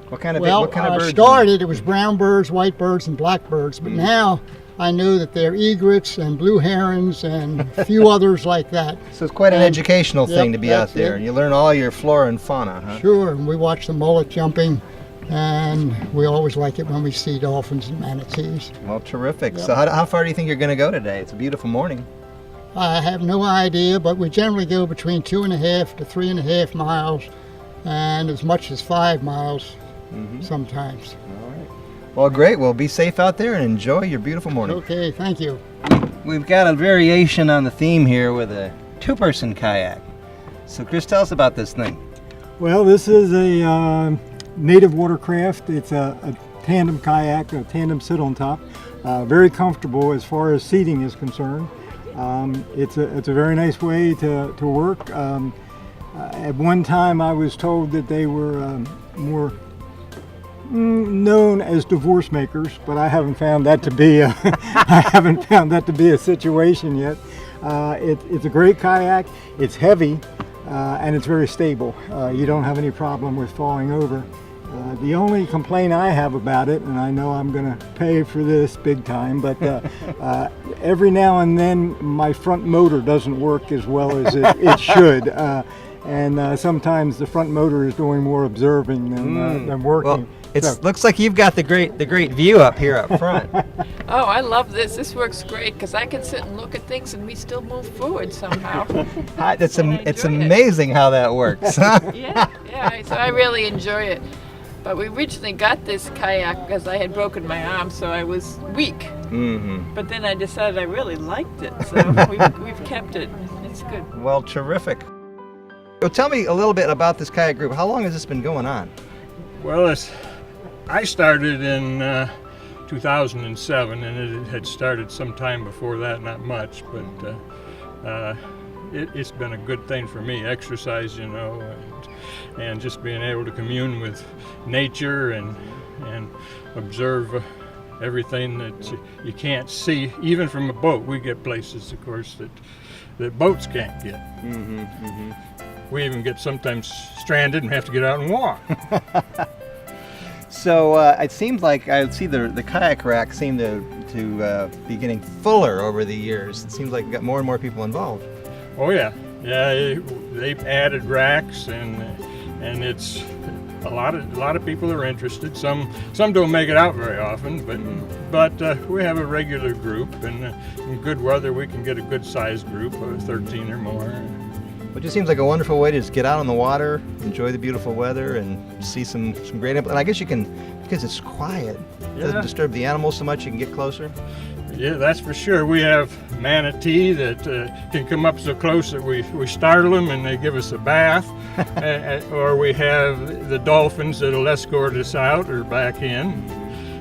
[SPEAKER 14] What kind of birds?
[SPEAKER 15] Started, it was brown birds, white birds, and black birds. But now I know that they're egrets and blue herons and a few others like that.
[SPEAKER 14] So it's quite an educational thing to be out there. You learn all your flora and fauna, huh?
[SPEAKER 15] Sure, and we watch the mullet jumping, and we always like it when we see dolphins and manatees.
[SPEAKER 14] Well, terrific. So how far do you think you're going to go today? It's a beautiful morning.
[SPEAKER 15] I have no idea, but we generally go between 2.5 to 3.5 miles, and as much as 5 miles sometimes.
[SPEAKER 14] All right. Well, great. Well, be safe out there and enjoy your beautiful morning.
[SPEAKER 15] Okay, thank you.
[SPEAKER 14] We've got a variation on the theme here with a two-person kayak. So, Chris, tell us about this thing.
[SPEAKER 16] Well, this is a native watercraft. It's a tandem kayak, a tandem sit-on-top. Very comfortable as far as seating is concerned. It's a very nice way to work. At one time, I was told that they were more known as divorce makers, but I haven't found that to be a situation yet. It's a great kayak. It's heavy and it's very stable. You don't have any problem with falling over. The only complaint I have about it, and I know I'm going to pay for this big time, but every now and then my front motor doesn't work as well as it should. and sometimes the front motor is doing more observing than working.
[SPEAKER 14] Well, it looks like you've got the great view up here up front.
[SPEAKER 17] Oh, I love this. This works great because I can sit and look at things and we still move forward somehow.
[SPEAKER 14] It's amazing how that works.
[SPEAKER 17] yeah, so I really enjoy it. But we originally got this kayak because I had broken my arm, so I was weak.
[SPEAKER 14] Mm-hmm.
[SPEAKER 17] But then I decided I really liked it, so we've kept it. It's good.
[SPEAKER 14] Well, terrific. So tell me a little bit about this kayak group. How long has this been going on?
[SPEAKER 18] Well, I started in 2007, and it had started sometime before that, not much, but it's been a good thing for me. Exercise, you know, and just being able to commune with nature and observe everything that you can't see, even from a boat. We get places, of course, that boats can't get.
[SPEAKER 14] Mm-hmm, mm-hmm.
[SPEAKER 18] We even get sometimes stranded and have to get out and walk.
[SPEAKER 14] So it seems like I see the kayak rack seem to be getting fuller over the years. It seems like you've got more and more people involved.
[SPEAKER 18] Oh yeah, they've added racks, and it's a lot of people are interested. Some don't make it out very often, but we have a regular group, and in good weather we can get a good sized group of 13 or more.
[SPEAKER 14] It just seems like a wonderful way to just get out on the water, enjoy the beautiful weather, and see some great. And I guess you can, because it's quiet, it doesn't disturb the animals so much. You can get closer.
[SPEAKER 18] Yeah, that's for sure. We have manatee that can come up so close that we startle them and they give us a bath, or we have the dolphins that'll escort us out or back in.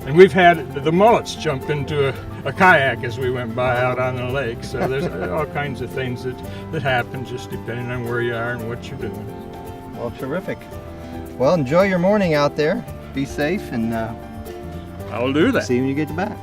[SPEAKER 18] And we've had the mullets jump into a kayak as we went by out on the lake. So there's all kinds of things that happen just depending on where you are and what you're doing.
[SPEAKER 14] Well, terrific. Well, enjoy your morning out there. Be safe, and
[SPEAKER 18] I'll do that.
[SPEAKER 14] See you when you get back.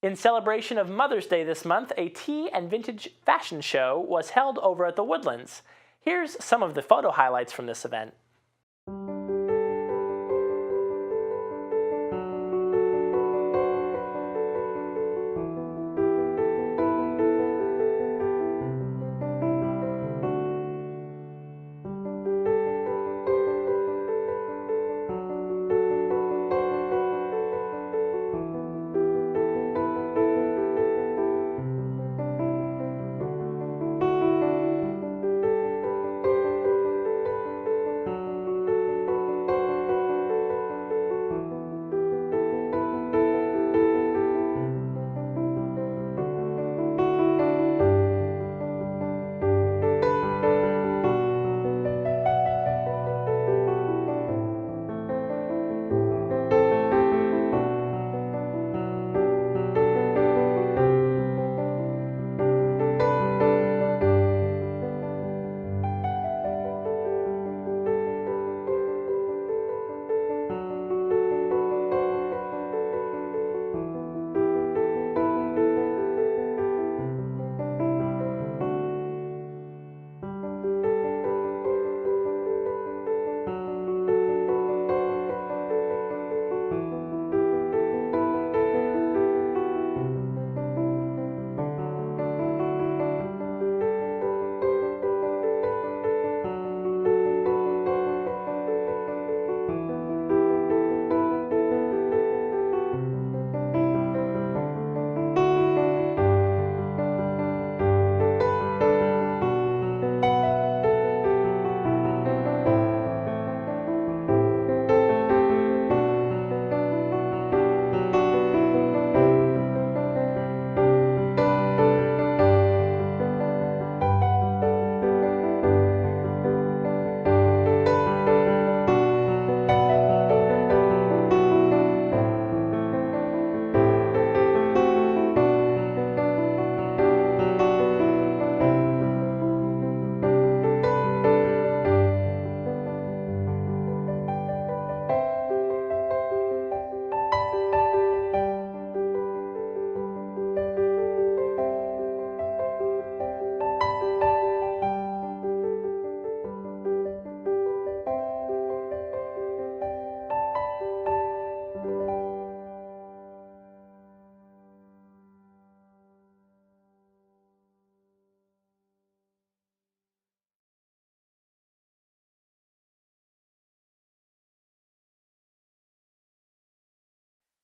[SPEAKER 1] In celebration of Mother's Day this month, a tea and vintage fashion show was held over at the Woodlands. Here's some of the photo highlights from this event.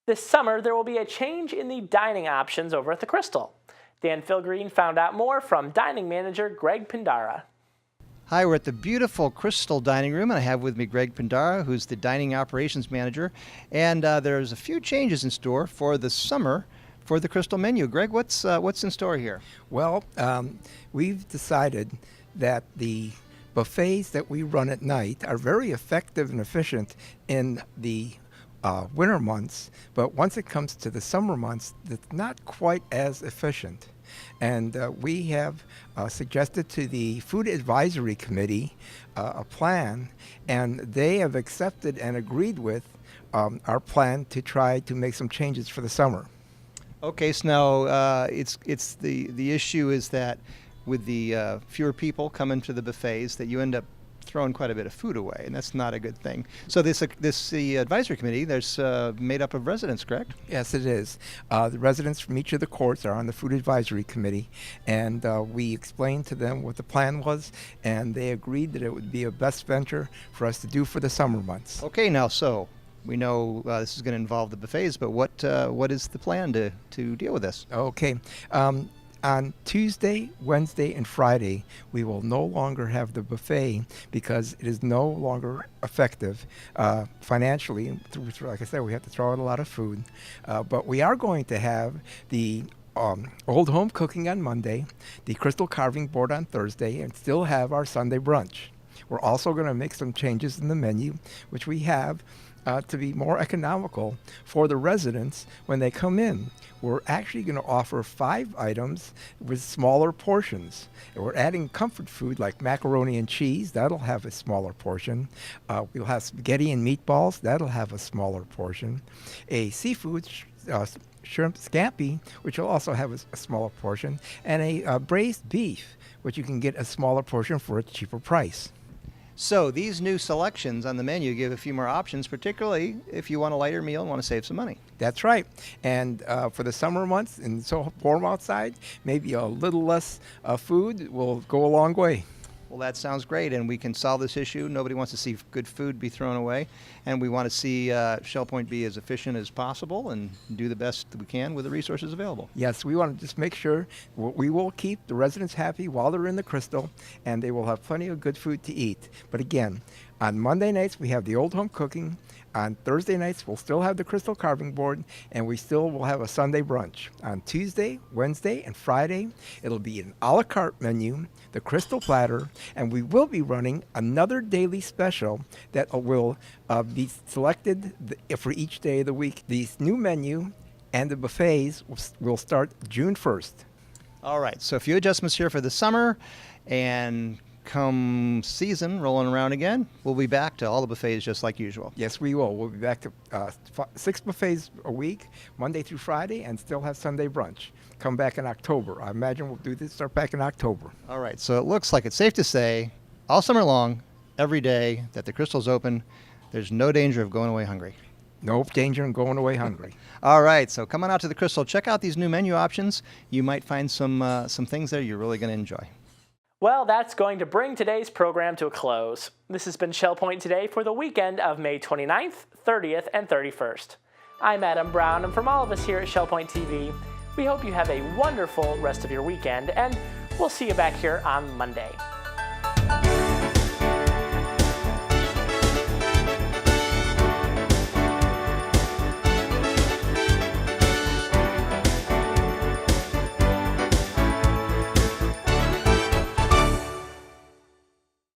[SPEAKER 1] This summer, there will be a change in the dining options over at the Crystal. Dan Philgreen found out more from dining manager Greg Pindara.
[SPEAKER 14] Hi, we're at the beautiful Crystal Dining Room, and I have with me Greg Pindara, who's the dining operations manager. And there's a few changes in store for the summer for the Crystal menu. Greg, what's in store here?
[SPEAKER 19] Well, we've decided that the buffets that we run at night are very effective and efficient in the winter months, but once it comes to the summer months, it's not quite as efficient. And we have suggested to the Food Advisory Committee a plan, and they have accepted and agreed with our plan to try to make some changes for the summer.
[SPEAKER 14] Okay, so now it's the issue is that with the fewer people coming to the buffets, that you end up throwing quite a bit of food away, and that's not a good thing. So the advisory committee, there's made up of residents, correct?
[SPEAKER 19] Yes, it is. The residents from each of the courts are on the Food Advisory Committee, and we explained to them what the plan was, and they agreed that it would be a best venture for us to do for the summer months.
[SPEAKER 14] Okay, now so we know this is going to involve the buffets, but what is the plan to deal with this?
[SPEAKER 19] Okay. On Tuesday, Wednesday, and Friday, we will no longer have the buffet because it is no longer effective financially. Like I said, we have to throw out a lot of food. But we are going to have the old home cooking on Monday, the crystal carving board on Thursday, and still have our Sunday brunch. We're also going to make some changes in the menu, which we have to be more economical for the residents when they come in. We're actually going to offer 5 items with smaller portions. And we're adding comfort food like macaroni and cheese. That'll have a smaller portion. We'll have spaghetti and meatballs. That'll have a smaller portion. A seafood shrimp scampi, which will also have a smaller portion. And a braised beef, which you can get a smaller portion for a cheaper price.
[SPEAKER 14] So these new selections on the menu give a few more options, particularly if you want a lighter meal and want to save some money.
[SPEAKER 19] That's right. And for the summer months and so warm outside, maybe a little less food will go a long way.
[SPEAKER 14] Well, that sounds great, and we can solve this issue. Nobody wants to see good food be thrown away, and we want to see Shell Point be as efficient as possible and do the best we can with the resources available.
[SPEAKER 19] Yes, we want to just make sure we will keep the residents happy while they're in the Crystal, and they will have plenty of good food to eat. But again, on Monday nights, we have the old home cooking. On Thursday nights, we'll still have the crystal carving board, and we still will have a Sunday brunch. On Tuesday, Wednesday, and Friday, it'll be an a la carte menu, the crystal platter, and we will be running another daily special that will be selected for each day of the week. This new menu and the buffets will start June 1st.
[SPEAKER 14] All right, so a few adjustments here for the summer, and come season rolling around again, we'll be back to all the buffets just like usual.
[SPEAKER 19] Yes, we will. We'll be back to 6 buffets a week, Monday through Friday, and still have Sunday brunch. Come back in October. I imagine we'll do this, start back in October.
[SPEAKER 14] All right, so it looks like it's safe to say all summer long, every day that the Crystal's open, there's no danger of going away hungry.
[SPEAKER 19] No danger in going away hungry.
[SPEAKER 14] All right, so come on out to the Crystal. Check out these new menu options. You might find some things there you're really going to enjoy.
[SPEAKER 1] Well, that's going to bring today's program to a close. This has been Shell Point Today for the weekend of May 29th, 30th, and 31st. I'm Adam Brown, and from all of us here at Shell Point TV, we hope you have a wonderful rest of your weekend, and we'll see you back here on Monday.